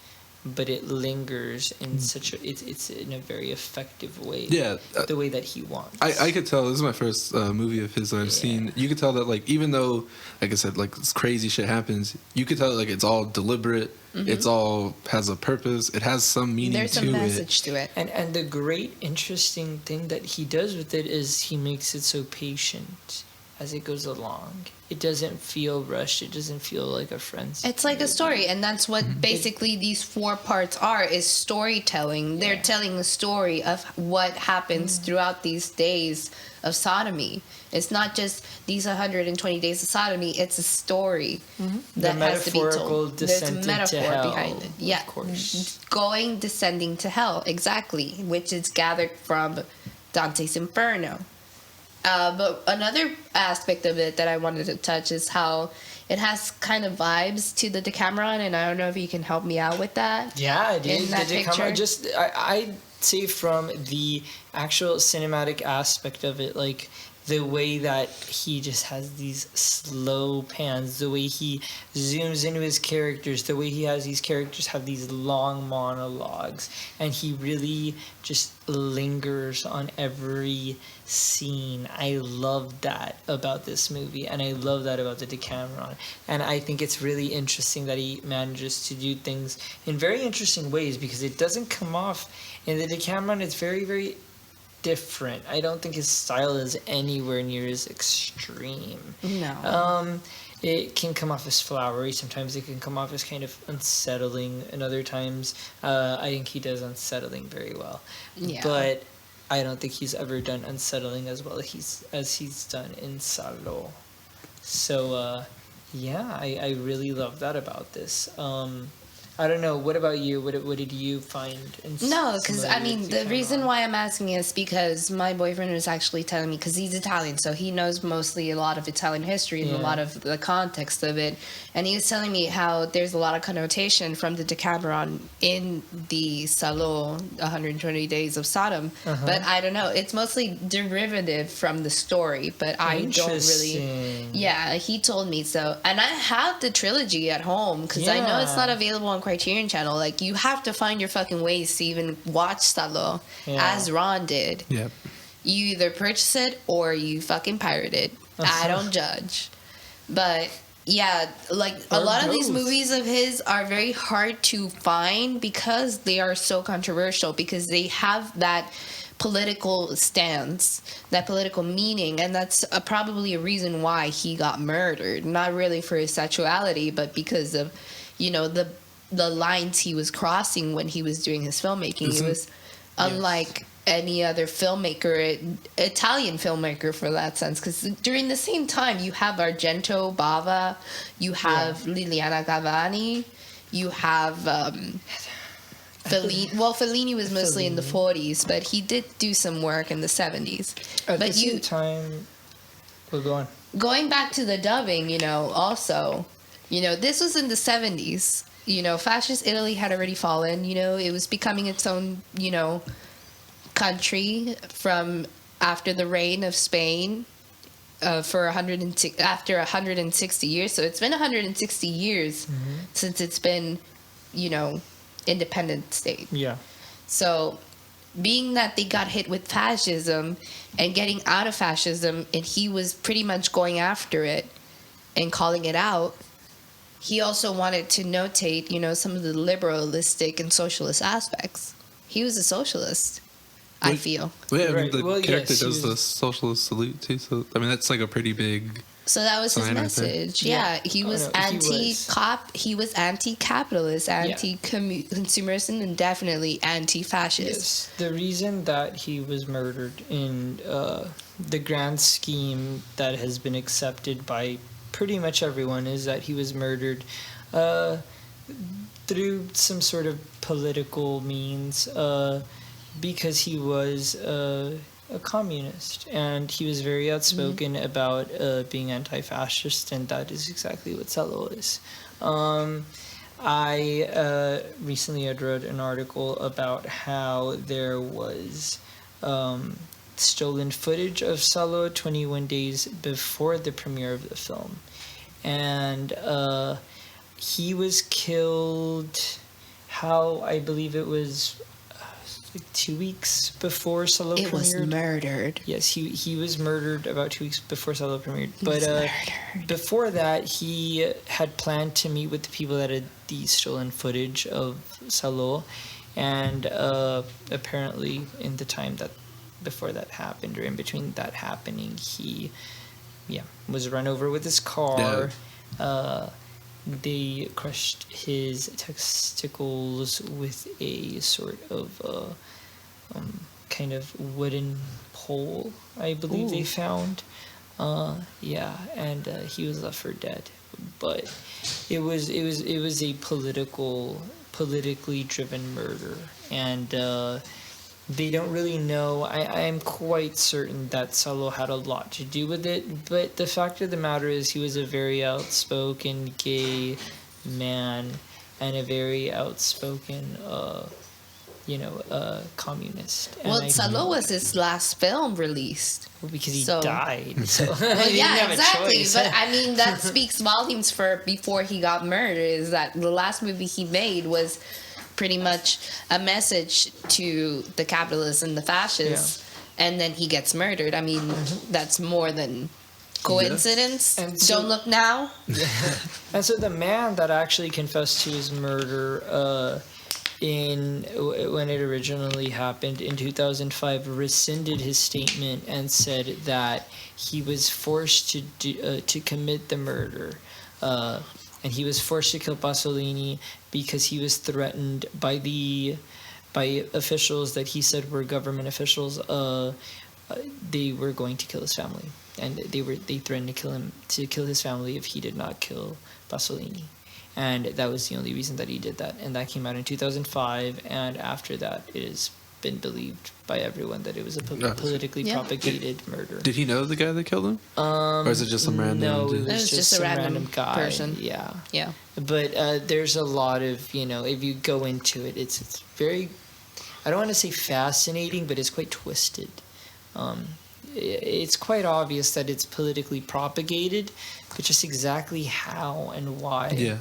but it lingers in such a... It's in a very effective way. Yeah. The way that he wants. I could tell, this is my first movie of his that I've seen. You could tell that, like, even though, like I said, like, this crazy shit happens, you could tell, like, it's all deliberate. It's all has a purpose. It has some meaning to it. There's a message to it. And the great, interesting thing that he does with it is he makes it so patient as it goes along. It doesn't feel rushed. It doesn't feel like a frenzy. It's like a story, and that's what basically these 4 parts are, is storytelling. They're telling the story of what happens throughout these days of sodomy. It's not just these 120 days of sodomy. It's a story that has to be told. There's a metaphor behind it. Yeah, of course. Descending to hell, exactly, which is gathered from Dante's Inferno. But another aspect of it that I wanted to touch is how it has kind of vibes to the Decameron, and I don't know if you can help me out with that. Yeah, dude. In that picture. I'd say from the actual cinematic aspect of it, like the way that he just has these slow pans, the way he zooms into his characters, the way he has these characters have these long monologues, and he really just lingers on every scene. I love that about this movie, and I love that about the Decameron. And I think it's really interesting that he manages to do things in very interesting ways, because it doesn't come off in the Decameron. It's very, very different. I don't think his style is anywhere near as extreme. No. It can come off as flowery. Sometimes it can come off as kind of unsettling, and other times, I think he does unsettling very well. Yeah. But I don't think he's ever done unsettling as well as he's done in Salo. So, yeah, I really love that about this. I don't know. What about you? What did you find? No, because I mean, the similarity reason found why I'm asking is because my boyfriend was actually telling me, because he's Italian, so he knows mostly a lot of Italian history and a Yeah. lot of the context of it. And he was telling me how there's a lot of connotation from the Decameron in the Salo 120 Days of Sodom. But I don't know. It's mostly derivative from the story, but I don't really. Interesting. Yeah, he told me so. And I have the trilogy at home because I know it's Yeah. not available on Criterion Channel. Like, you have to find your fucking ways to even watch Salo, Yeah. as Ron did. Yep. You either purchase it or you fucking pirate it. I don't judge. But yeah, like a Or lot of these both. movies of his are very hard to find because they are so controversial, because they have that political stance, that political meaning, and that's probably a reason why he got murdered. Not really for his sexuality, but because of, you know, the lines he was crossing when he was doing his filmmaking. He was unlike any other filmmaker, Italian filmmaker for that sense, because during the same time you have Argento, Bava, you have Liliana Cavani, you have Fellini. Well, Fellini was mostly in the 40s, but he did do some work in the 70s. At But the you same time, we'll go on. going back to the dubbing, you know, also, you know, this was in the 70s. You know, fascist Italy had already fallen. You know, it was becoming its own, you know, country from after the reign of Spain for after 160 years. So it's been 160 years since it's been, you know, independent state. Yeah. So, being that they got hit with fascism and getting out of fascism, and he was pretty much going after it and calling it out, he also wanted to notate, you know, some of the liberalistic and socialist aspects. He was a socialist, I feel. Well, yeah, I mean, Right. the Well, character yes, he does the was- socialist salute too. So I mean, that's like a pretty big. So that was his Sign right there. message. Yeah, he Oh, was no, he he was anti-capitalist, anti-consumerist, and definitely anti-fascist. Yes. The reason that he was murdered in the grand scheme that has been accepted by pretty much everyone is that he was murdered through some sort of political means because he was a communist, and he was very outspoken about being anti-fascist, and that is exactly what Salo is. I recently had read an article about how there was stolen footage of Salo 21 days before the premiere of the film, and he was killed. How I believe it was like 2 weeks before Salo It premiered. was murdered. Yes, he was murdered about 2 weeks before Salo premiered. He But was murdered. before that, he had planned to meet with the people that had the stolen footage of Salo, and apparently in the time that before that happened, or in between that happening, he was run over with his car. They crushed his testicles with a sort of kind of wooden pole, I believe they found. And he was left for dead. But it was a politically driven murder, and they don't really know. I am quite certain that Salo had a lot to do with it, but the fact of the matter is he was a very outspoken gay man and a very outspoken, communist. And Well, Salo was his last film released. because he so- died. So Well, he didn't yeah, have a exactly. choice. But I mean, that speaks volumes for before he got murdered. Is that the last movie he made was pretty much a message to the capitalists and the fascists, and then he gets murdered. I mean, that's more than coincidence. And so- Don't look now. And so the man that actually confessed to his murder, when it originally happened in 2005, rescinded his statement and said that he was forced to commit the murder, and he was forced to kill Pasolini because he was threatened by officials that he said were government officials. They were going to kill his family, and they threatened to kill his family if he did not kill Pasolini. And that was the only reason that he did that. And that came out in 2005. And after that, it has been believed by everyone that it was a politically propagated murder. Did he know the guy that killed him? Or is it just some random? No, dude? it was just a random guy. person. Yeah. Yeah. But there's a lot of, if you go into it, it's very, I don't want to say fascinating, but it's quite twisted. It's quite obvious that it's politically propagated, but just exactly how and why. Yeah.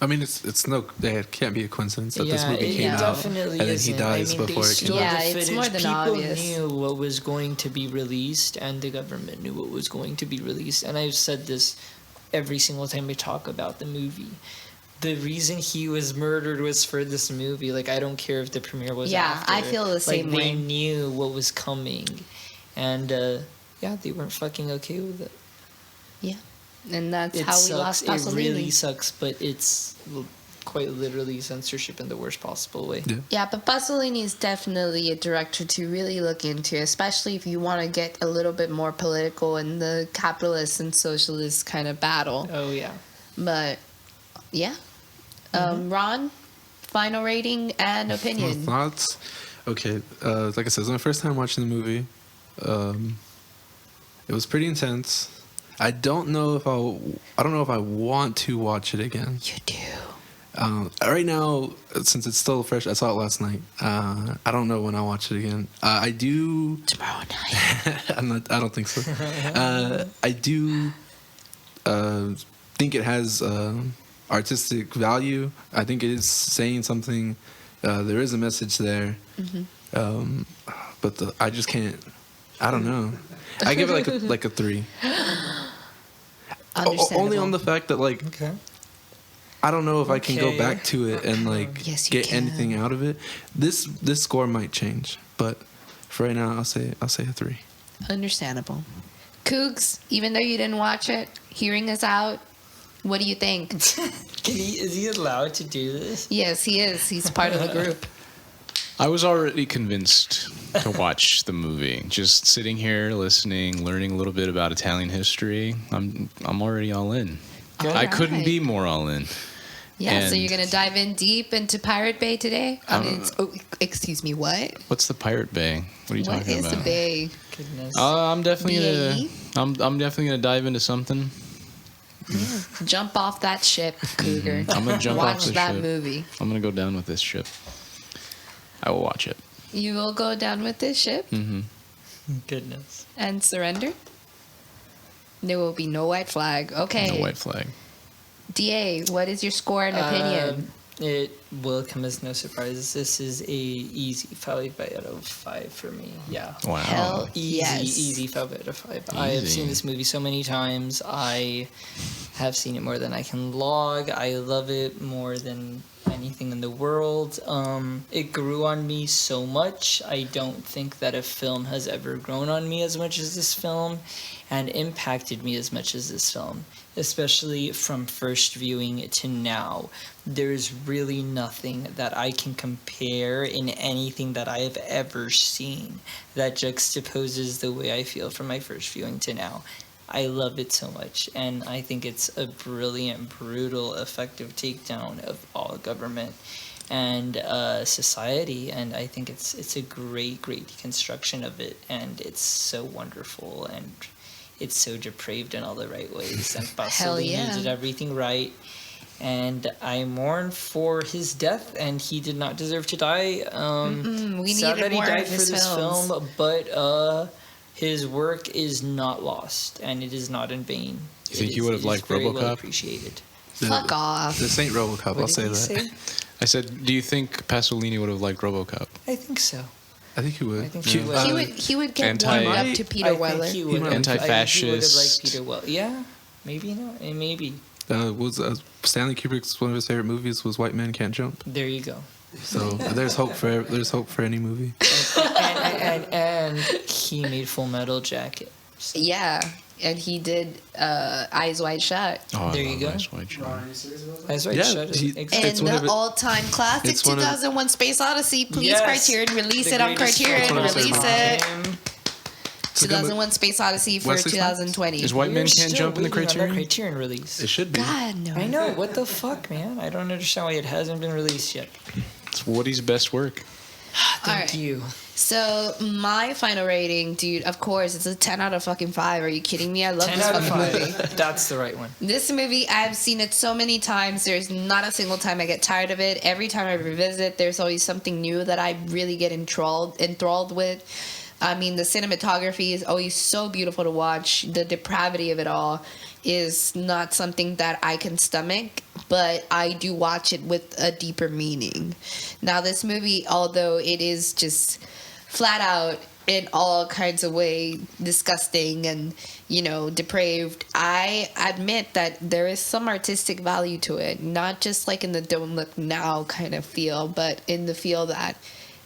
I mean, it can't be a coincidence that this movie came it out definitely and then isn't. he dies before it came out. Yeah, the it's footage. more than People obvious. knew what was going to be released, and the government knew what was going to be released. And I've said this every single time we talk about the movie. The reason he was murdered was for this movie. Like, I don't care if the premiere was after. I feel the same way. They knew what was coming. And, they weren't fucking okay with it. Yeah. And that's how we lost It Pasolini. really sucks, but it's quite literally censorship in the worst possible way. Yeah, but Pasolini is definitely a director to really look into, especially if you want to get a little bit more political in the capitalist and socialist kind of battle. Oh, yeah. But, yeah. Ron, final rating and opinion. Thoughts? Okay, like I said, it was my first time watching the movie. It was pretty intense. I don't know if I want to watch it again. You do. Right now, since it's still fresh, I saw it last night. I don't know when I'll watch it again. I do. Tomorrow night. I don't think so. I do think it has artistic value. I think it is saying something. There is a message there. But I just can't. I don't know. I give it like a 3. Only on the fact that Okay. I don't know if I can go back to it and Yes, you get can. anything out of it. This score might change, but for right now, I'll say a 3. Understandable. Cougs, even though you didn't watch it, hearing us out, what do you think? Is he allowed to do this? Yes, he is. He's part of the group. I was already convinced to watch the movie. Just sitting here, listening, learning a little bit about Italian history. I'm already all in. All I couldn't right. be more all in. Yeah, so And- you're going to dive in deep into Pirate Bay today? Excuse me, what? What's the Pirate Bay? What are you What talking is about? the bay? Goodness. I'm definitely BAE? I'm definitely gonna dive into something. Jump off that ship, Cougar. I'm gonna jump off Watch the that ship. movie. I'm gonna go down with this ship. I will watch it. You will go down with this ship Goodness. and surrender? There will be no white flag. Okay. No white flag. DA, what is your score and opinion? It will come as no surprise. This is a easy 5 out of 5 for me. Yeah. Wow. Hell yes. Easy 5 out of 5. I have seen this movie so many times. I have seen it more than I can log. I love it more than anything in the world. It grew on me so much. I don't think that a film has ever grown on me as much as this film and impacted me as much as this film, especially from first viewing to now. There's really nothing that I can compare in anything that I have ever seen that juxtaposes the way I feel from my first viewing to now. I love it so much, and I think it's a brilliant, brutal, effective takedown of all government and society, and I think it's a great deconstruction of it, and it's so wonderful, and it's so depraved in all the right ways, and Hell Pasolini yeah. did everything right, and I mourn for his death, and he did not deserve to die. We Sad needed that he more died of for his this films. film, but his work is not lost, and it is not in vain. You think you would have liked very well RoboCop? appreciated. Fuck off. This ain't RoboCop. I'll What say did he that. say? I said, do you think Pasolini would have liked RoboCop? I think so. I think he would. I think he would. He would get Anti- warmed up to Peter Weller. I think he would have. Anti-fascist. I think he would have liked Peter Weller. Yeah, maybe not. Maybe. Was Stanley Kubrick's one of his favorite movies was White Men Can't Jump. There you go. So there's hope for any movie. and he made Full Metal Jacket. Yeah, and he did Eyes Wide Shut. Oh, There I you love go. Eyes Wide Shut. That's right. Yeah, Shut it. he- Exactly. It's And one of the it- all-time classic, it's one of- 2001 Space Odyssey. Please, Yes. Criterion, release The it on greatest Criterion. film of all Release it. time. 2001 Space Odyssey for Wesley Snipes? 2020. Is White Men We're Can't still Jump in the waiting on that Criterion? Criterion release. It should be. God, no. I know. What the fuck, man? I don't understand why it hasn't been released yet. It's Woody's best work. Thank All right. you. So my final rating, dude, of course, it's a 10 out of fucking 5. Are you kidding me? I love 10 this out of fucking movie. 5. That's the right one. This movie, I've seen it so many times. There's not a single time I get tired of it. Every time I revisit, there's always something new that I really get enthralled with. I mean, the cinematography is always so beautiful to watch. The depravity of it all is not something that I can stomach, but I do watch it with a deeper meaning. Now, this movie, although it is just flat out in all kinds of way disgusting and, you know, depraved, I admit that there is some artistic value to it, not just like in the don't look now kind of feel, but in the feel that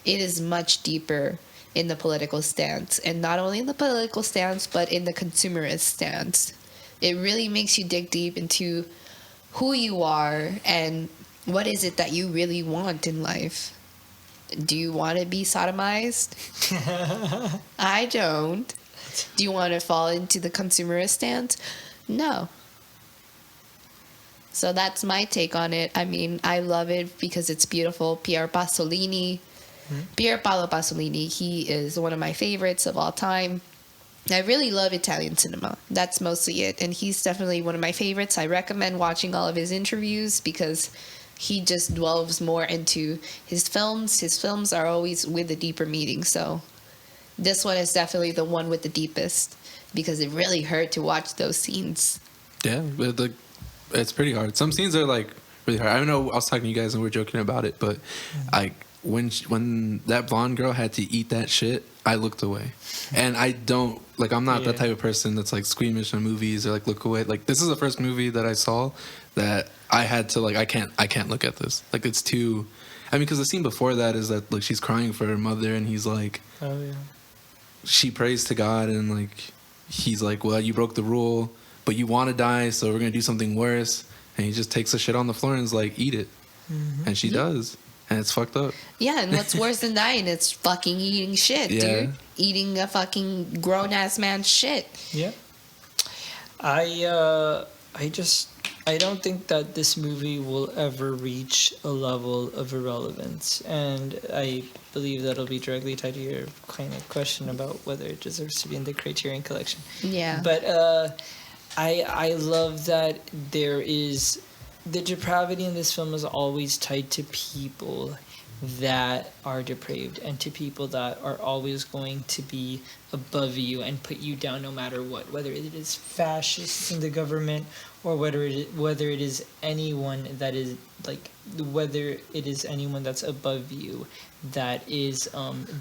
it is much deeper in the political stance, and not only in the political stance but in the consumerist stance. It really makes you dig deep into who you are and what is it that you really want in life. Do you want to be sodomized? I don't. Do you want to fall into the consumerist stance? No. So that's my take on it. I mean, I love it because it's beautiful. Pier Pasolini, Pier Paolo Pasolini, he is one of my favorites of all time. I really love Italian cinema. That's mostly it. And he's definitely one of my favorites. I recommend watching all of his interviews because he just delves more into his films. His films are always with a deeper meaning. So this one is definitely the one with the deepest because it really hurt to watch those scenes. Yeah, but it's pretty hard. Some scenes are like really hard. I don't know. I was talking to you guys and we were joking about it, but when that blonde girl had to eat that shit, I looked away. And I don't like. I'm not that type of person that's like squeamish in movies or like look away. Like this is the first movie that I saw that I had to like. I can't look at this. Like it's too. I mean, because the scene before that is that like she's crying for her mother and he's like, Oh, yeah. she prays to God and like he's like, well, you broke the rule, but you want to die, so we're gonna do something worse. And he just takes the shit on the floor and is like, eat it, and she does, and it's fucked up. Yeah, and what's worse than dying? It's fucking eating shit, Yeah. dude. Eating a fucking grown-ass man's shit. Yeah. I don't think that this movie will ever reach a level of irrelevance, and I believe that'll be directly tied to your kind of question about whether it deserves to be in the Criterion collection. Yeah. But I love that there is the depravity in this film is always tied to people that are depraved and to people that are always going to be above you and put you down no matter what, whether it is fascists in the government or whether it is anyone that is like whether it is anyone that's above you that is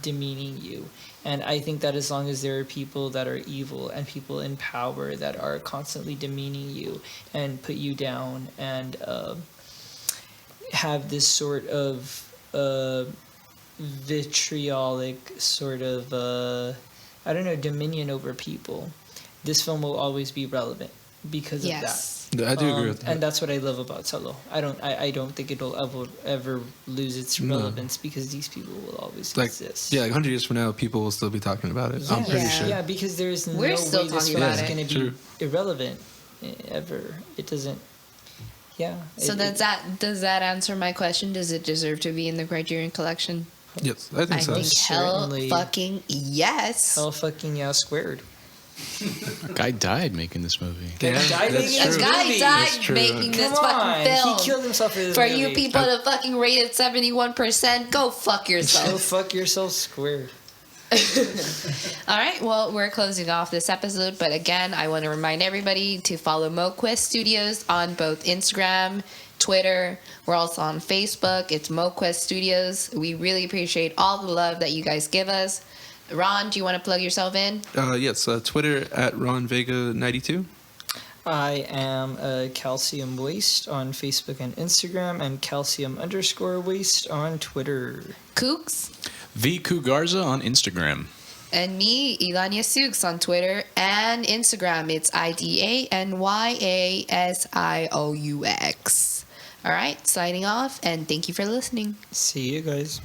demeaning you. And I think that as long as there are people that are evil and people in power that are constantly demeaning you and put you down and have this sort of vitriolic sort of dominion over people, this film will always be relevant because of that. I do agree with that. And that's what I love about Salo. I don't think it'll ever lose its relevance because these people will always like exist. yeah, like 100 years from now, people will still be talking about it. I'm pretty sure. Yeah, because there's no We're way still this talking film about is it. going to True. be irrelevant ever. It doesn't. Yeah. So does that answer my question? Does it deserve to be in the Criterion collection? Yes, I think I so. think hell Certainly. fucking yes. Hell fucking yeah squared. A guy died making this movie. Yeah, died that's making A this true. guy movie. That's died true. making this Come on, fucking film. he killed himself for this For movie. you people to fucking rate it 71%, go fuck Go yourself. fuck yourself squared. All right, well, we're closing off this episode, but again, I want to remind everybody to follow MoQuest Studios on both Instagram, Twitter. We're also on Facebook. It's MoQuest Studios. We really appreciate all the love that you guys give us. Ron, do you want to plug yourself in? Yes, Twitter at RonVega92. I am Calcium Waste on Facebook and Instagram, and Calcium_Waste on Twitter. Kooks. The Cougarza on Instagram. And me, Idanya Sukes on Twitter and Instagram. It's IDANYASIOUX. All right, signing off, and thank you for listening. See you guys.